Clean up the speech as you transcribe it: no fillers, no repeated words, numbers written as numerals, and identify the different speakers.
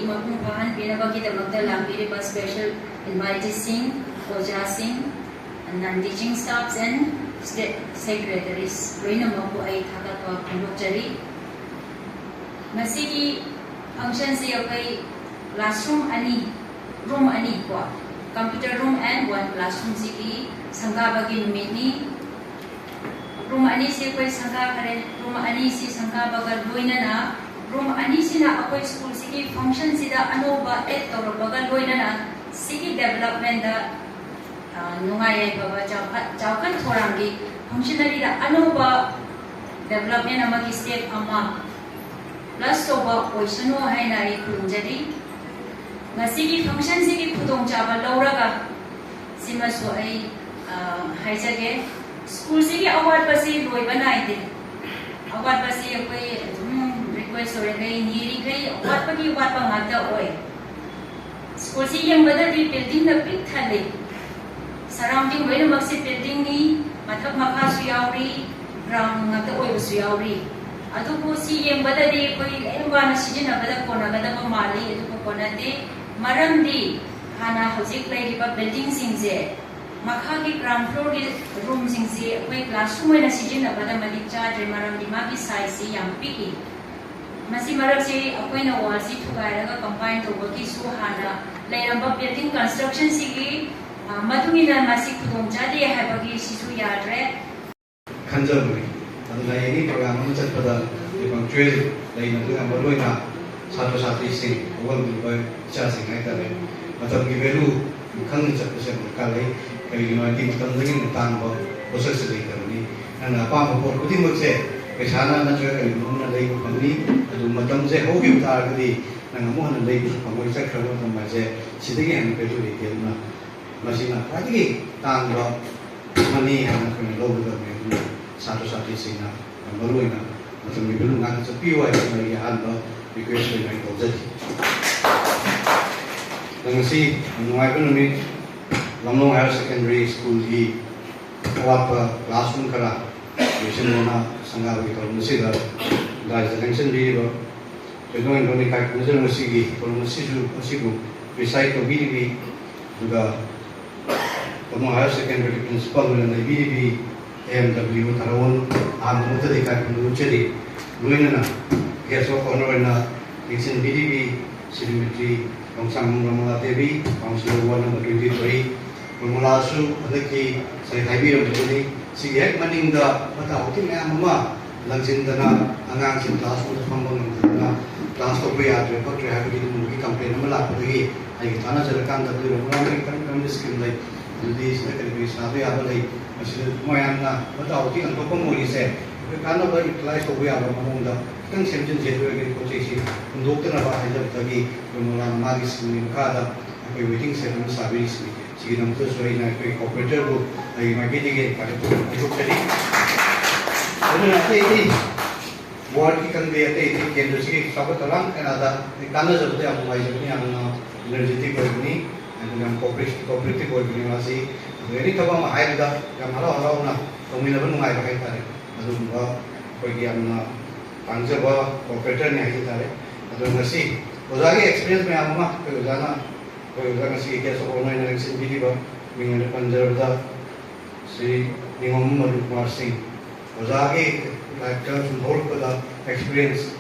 Speaker 1: मपुंग फाहन पीनबगीदमक्ता लांबीरिबा special invited Singh ओजा Singh non teaching staffs and state secretaries loinamaku ai thakatwa phondokjari masigi function se akai classroom ani room ani ko computer room and one classroom sigi sangabagi numini room ani se koi sanga khare room ani si sangabaga loinana room ani sina akoi school sigi function sida anoba add torobaga loinana sigi development da nungai baba chaukan thorangi functionally da anoba development amagi step ama plus soba oisano haina ai khunjari masigi function sigi khudong chaba lauraga simasu ai haijage school sigi award pasi loiba naide award pasi akoi request ore gai niri gai award pagi award pa ngata oi school sigi yang bada di building na pik thale surrounding when maxi building ni mathak makha su yauri ground ngata oi su yauri adu ko si yem bada de koi emba na sijina bada kona bada ma mali adu ko kona de maram di hana hojik lai riba building sing je makha ki ground floor ki room sing je koi classroom na sijina bada mali cha de maram di ma ki size si yam piki masi marak se akoi na wall si thukai ra combine to ki su hana lai ramba building construction si ki madungina masih kudong jadi habagi sisu yadre
Speaker 2: kanjaburi aduna ini program mencat pada ibang cuil lain itu yang baru ina satu sing awal berubah cara sing naik tadi macam gimelu kan mencat pasal berkali kali lima tim tentangin tentang bahwa proses sedih kali dan apa mau kudim macam kesana na cuil kali belum na lagi kali adu macam saya hobi utar kali nang mau na lagi kamu bisa kerja macam macam sedih yang betul itu na masina lagi tangga mani yang kami lalu kami satu sing na baru ina macam ni belum nak sepi wah lagi hal request yang itu jadi dengan si mengenai ekonomi Lamlong Higher Secondary School di apa classroom kara biasa mana sangat begitu mesti dah dari selection di itu itu yang kami kait mesti kalau mesti recite BDB juga Lamlong Higher Secondary Principal dan BDB AMW Tarawon amu tadi kait menuju luina na geso honor na Vincent BDB Sirimitri Longsang Ramala Devi Councilor 1 number 23 Ramalasu adaki saya thabi ram tuni sigek maning da mata hoting mama langsin dana angang sin class ko phambang na class ko ya je ko tre ha ki mu ki campaign mala pagi ai thana jarakan da du ramala kan skim dai di secretary sabe abalai masin moyan na mata hoting ko ko mo ise kan ba class ko ya ba mo da kan semjin je do ge ko che si doctor na ba ha ja tagi ramala magi skim ka da ko waiting center service sige nam to soi na ko operator ko ai magi dige ka to ko tadi ano na ini ward ki kan be ate kendra sige sabat talang kan ada kana jabte am mai jabni am energetic ko ni and cooperative ko ni wasi very thaba ma hai da kam halo na kami na ban ngai ba kai tare adu ba ko gi am na pangja ba operator ni hai tare adu ngasi ozagi experience me am ma ko jana Orang si kes online election bidi ba mingan Punjab da si Ningom Madhu Kumar Singh. Ozagi like terms hold pada experience